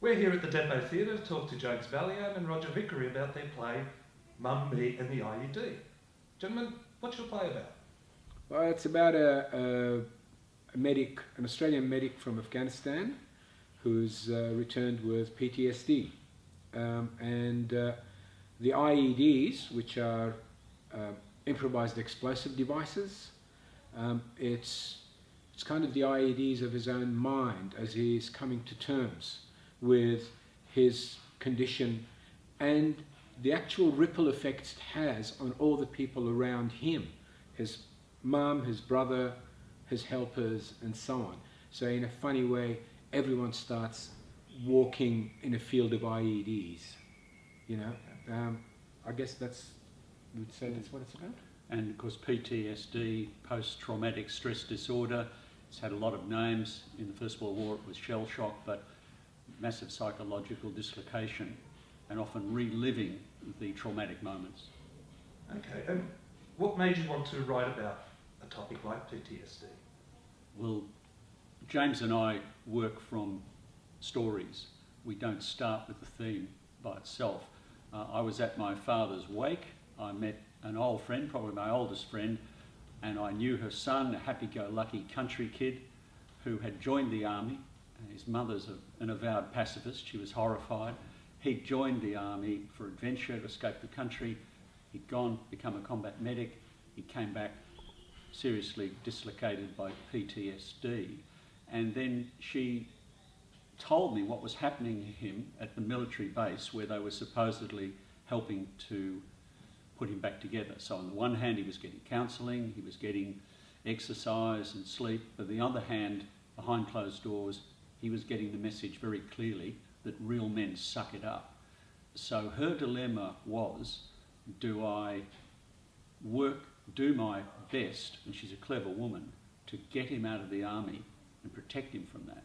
We're here at the Depot Theatre to talk to James Balian and Roger Vickery about their play Mum, Me and the IED. Gentlemen, what's your play about? Well, it's about a medic, an Australian medic from Afghanistan who's returned with PTSD. The IEDs, which are improvised explosive devices, it's kind of the IEDs of his own mind as he's coming to terms with his condition and the actual ripple effects it has on all the people around him, his mum, his brother, his helpers, and so on. So in a funny way, everyone starts walking in a field of IEDs, you know. I guess you would say that's what it's about. And of course PTSD, post-traumatic stress disorder, it's had a lot of names. In the First World War it was shell shock, but massive psychological dislocation and often reliving the traumatic moments. Okay, and what made you want to write about a topic like PTSD? Well, James and I work from stories. We don't start with the theme by itself. I was at my father's wake. I met an old friend, probably my oldest friend, and I knew her son, a happy-go-lucky country kid who had joined the army. His mother's an avowed pacifist. She was horrified. He'd joined the army for adventure to escape the country. He'd gone, become a combat medic. He came back seriously dislocated by PTSD. And then she told me what was happening to him at the military base where they were supposedly helping to put him back together. So on the one hand, he was getting counselling, he was getting exercise and sleep. But on the other hand, behind closed doors, he was getting the message very clearly that real men suck it up. So her dilemma was, do I do my best, and she's a clever woman, to get him out of the army and protect him from that.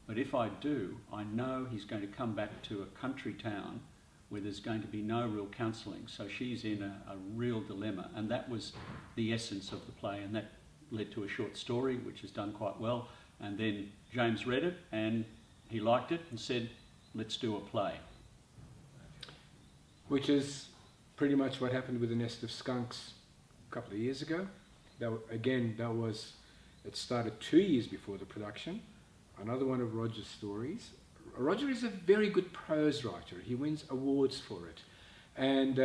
But if I do, I know he's going to come back to a country town where there's going to be no real counselling. So she's in a real dilemma, and that was the essence of the play, and that led to a short story which has done quite well. And then James read it and he liked it and said, let's do a play. Which is pretty much what happened with The Nest of Skunks a couple of years ago. It started 2 years before the production. Another one of Roger's stories. Roger is a very good prose writer. He wins awards for it. And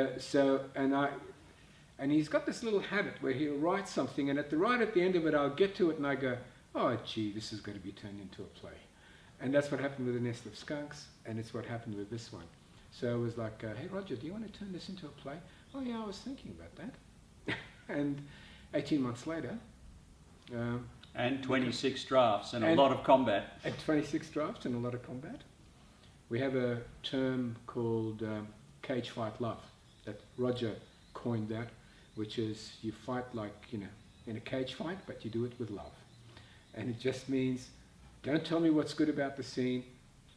he's got this little habit where he'll write something, and right at the end of it I'll get to it and I go, oh gee, this is going to be turned into a play. And that's what happened with The Nest of Skunks, and it's what happened with this one. So it was like, hey Roger, do you want to turn this into a play? Oh yeah, I was thinking about that. And 18 months later... and 26 drafts and a lot of combat. And 26 drafts and a lot of combat. We have a term called cage fight love, that Roger coined that, which is you fight like, you know, in a cage fight, but you do it with love. And it just means, don't tell me what's good about the scene,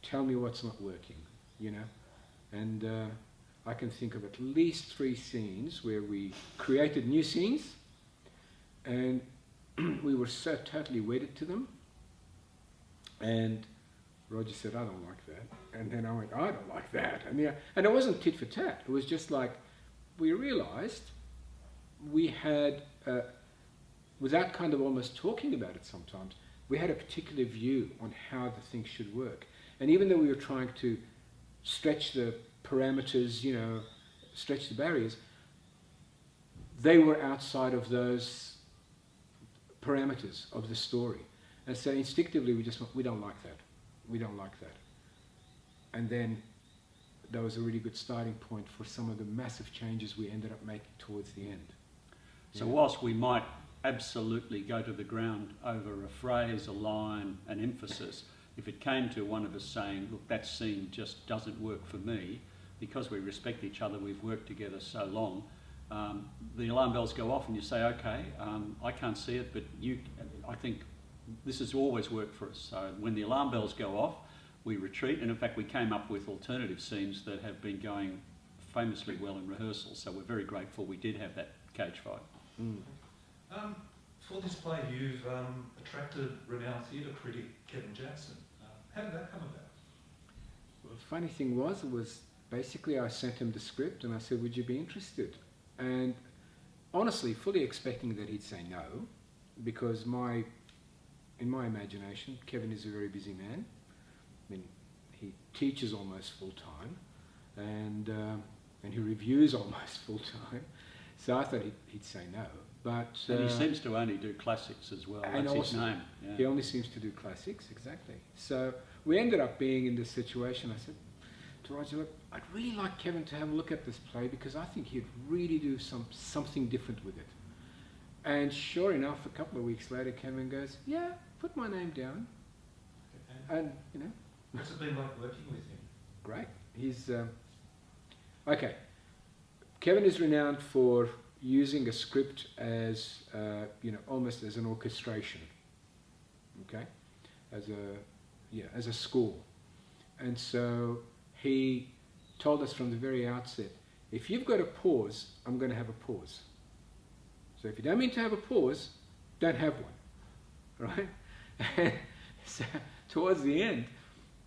tell me what's not working, you know. And I can think of at least 3 scenes where we created new scenes and we were so totally wedded to them. And Roger said, I don't like that. And then I went, I don't like that. And it wasn't tit for tat. It was just like, we realised we had, without kind of almost talking about it sometimes, we had a particular view on how the thing should work. And even though we were trying to stretch the parameters, you know, stretch the barriers, they were outside of those parameters of the story. And so instinctively we just went, we don't like that. We don't like that. And then that was a really good starting point for some of the massive changes we ended up making towards the end. So whilst we might absolutely go to the ground over a phrase, a line, an emphasis, if it came to one of us saying, look, that scene just doesn't work for me, because we respect each other, we've worked together so long, the alarm bells go off and you say, okay, I can't see it, but I think this has always worked for us. So when the alarm bells go off, we retreat, and in fact we came up with alternative scenes that have been going famously well in rehearsal, so we're very grateful we did have that cage fight. For this play you've attracted renowned theatre critic Kevin Jackson. How did that come about? funny thing was basically I sent him the script and I said, would you be interested? And honestly, fully expecting that he'd say no, because in my imagination, Kevin is a very busy man. I mean, he teaches almost full time, and he reviews almost full time. So I thought he'd say no. But and he seems to only do classics as well. And that's also, his name. Yeah. He only seems to do classics, exactly. So we ended up being in this situation. I said to Roger, look, I'd really like Kevin to have a look at this play because I think he'd really do something different with it. And sure enough, a couple of weeks later, Kevin goes, yeah, put my name down. And, you know. What's it been like working with him? Great. He's, okay. Kevin is renowned for using a script as, almost as an orchestration, okay, as a score. And so he told us from the very outset, if you've got a pause, I'm going to have a pause. So if you don't mean to have a pause, don't have one, right? And so towards the end,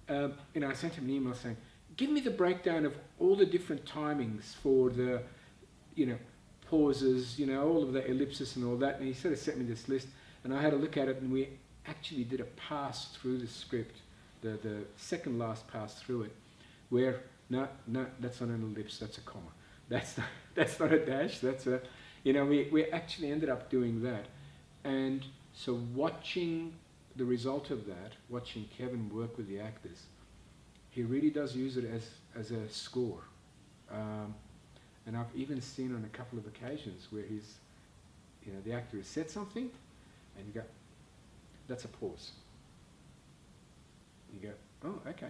I sent him an email saying, give me the breakdown of all the different timings for the, pauses, all of the ellipsis and all that. And he sort of sent me this list, and I had a look at it, and we actually did a pass through the script, the second last pass through it, where no, that's not an ellipse, that's a comma. That's not a dash. That's a, we actually ended up doing that, and so watching the result of that, watching Kevin work with the actors, he really does use it as a score. And I've even seen on a couple of occasions where the actor has said something, and you go, that's a pause. You go, oh, okay.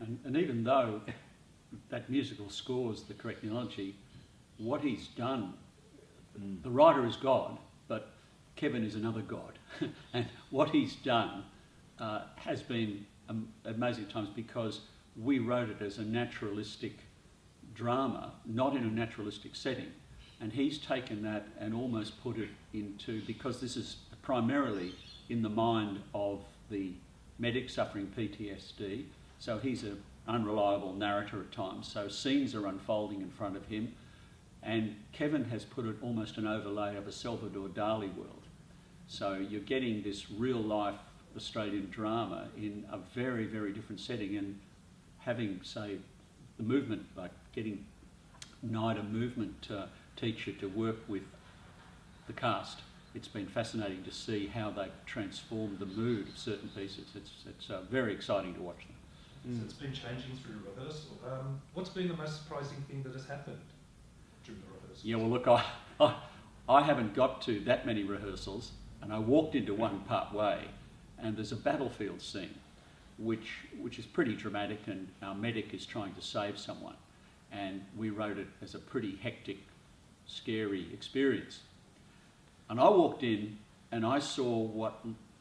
And even though that musical score is the correct analogy, what he's done, the writer is God, but Kevin is another God. And what he's done has been amazing at times because we wrote it as a naturalistic drama, not in a naturalistic setting. And he's taken that and almost put it into, because this is primarily in the mind of the medic suffering PTSD, so he's an unreliable narrator at times, so scenes are unfolding in front of him, and Kevin has put it almost an overlay of a Salvador Dali world. So you're getting this real life Australian drama in a very, very different setting, and having, say, the movement, like getting NIDA movement teacher to work with the cast, it's been fascinating to see how they've transformed the mood of certain pieces. It's very exciting to watch them. So it's been changing through rehearsal. What's been the most surprising thing that has happened during the rehearsal? Yeah, well, look, I haven't got to that many rehearsals, and I walked into one part way, and there's a battlefield scene, which is pretty dramatic, and our medic is trying to save someone, and we wrote it as a pretty hectic, scary experience. And I walked in, and I saw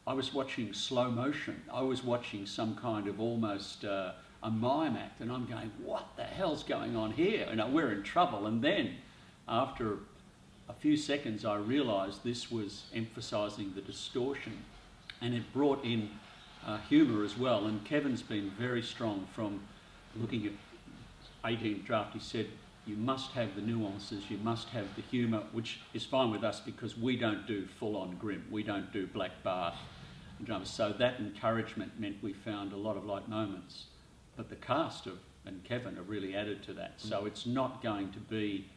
I was watching slow motion. I was watching some kind of almost a mime act, and I'm going, what the hell's going on here? And we're in trouble. And then, after a few seconds, I realised this was emphasising the distortion, and it brought in humour as well. And Kevin's been very strong from looking at 18th draft. He said, you must have the nuances, you must have the humour, which is fine with us because we don't do full-on grim, we don't do black bar dramas. So that encouragement meant we found a lot of light moments. But the cast and Kevin have really added to that. So it's not going to be,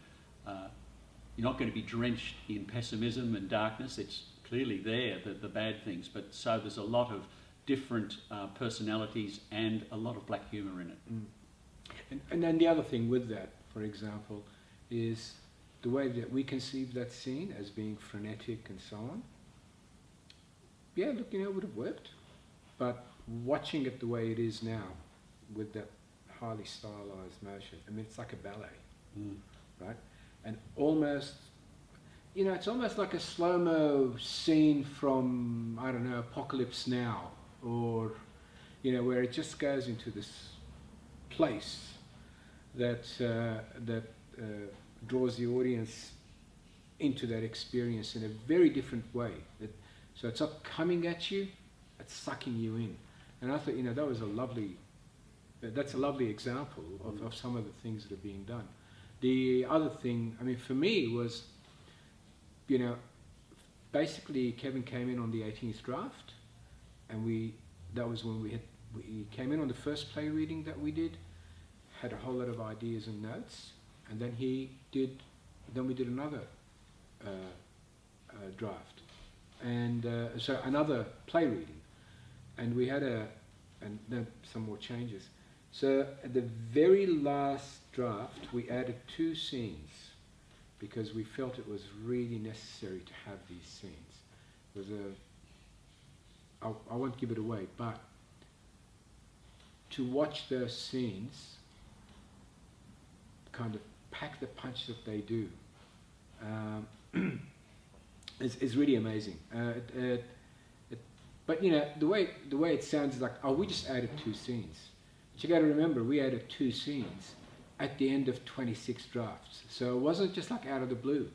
you're not going to be drenched in pessimism and darkness. It's clearly there, the bad things. But so there's a lot of different personalities and a lot of black humour in it. And then the other thing with that, for example, is the way that we conceive that scene as being frenetic and so on. Yeah, look, it would have worked. But watching it the way it is now, with that highly stylized motion, I mean, it's like a ballet, right? And almost, it's almost like a slow-mo scene from, I don't know, Apocalypse Now, or, where it just goes into this place that draws the audience into that experience in a very different way. So it's not coming at you, it's sucking you in. And I thought, that was a lovely That's a lovely example of some of the things that are being done. The other thing, I mean, for me was, you know, basically Kevin came in on the 18th draft, and that was when we came in on the first play reading that we did, had a whole lot of ideas and notes, and then we did another draft, and so another play reading, and we had and then some more changes. So at the very last draft, we added 2 scenes because we felt it was really necessary to have these scenes. It was I won't give it away, but to watch those scenes kind of pack the punch that they do is really amazing. But you know, the way it sounds is like, oh, we just added 2 scenes. But you got to remember, we added 2 scenes at the end of 26 drafts. So it wasn't just like out of the blue.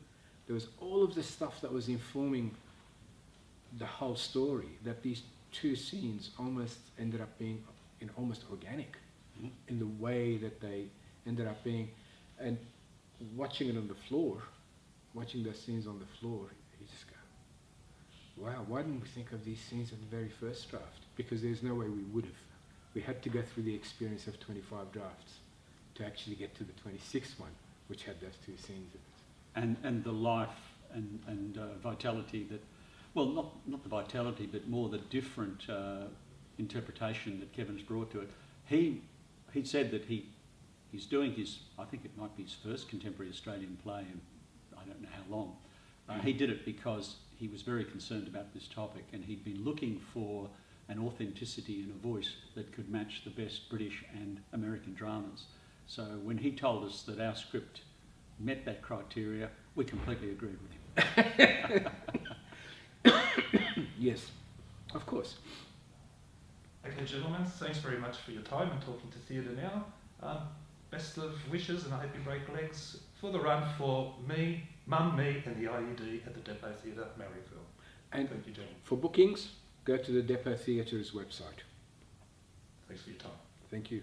There was all of the stuff that was informing the whole story, that these 2 scenes almost ended up being almost organic in the way that they ended up being. And watching it on the floor, watching those scenes on the floor, you just go, wow, why didn't we think of these scenes in the very first draft? Because there's no way we would have. We had to go through the experience of 25 drafts to actually get to the 26th one, which had those 2 scenes in it. And the life and vitality that, well, not the vitality, but more the different interpretation that Kevin's brought to it. He said that he's doing his, I think it might be his first contemporary Australian play in I don't know how long. He did it because he was very concerned about this topic, and he'd been looking for an authenticity and a voice that could match the best British and American dramas. So when he told us that our script met that criteria, we completely agreed with him. Yes, of course. Okay, gentlemen, thanks very much for your time and talking to Theatre Now. Best of wishes, and I hope you break legs for the run for me, Mum, me and the IED at the Depot Theatre, Marrickville. And thank you, gentlemen. For bookings, go to the Depot Theatre's website. Thanks for your time. Thank you.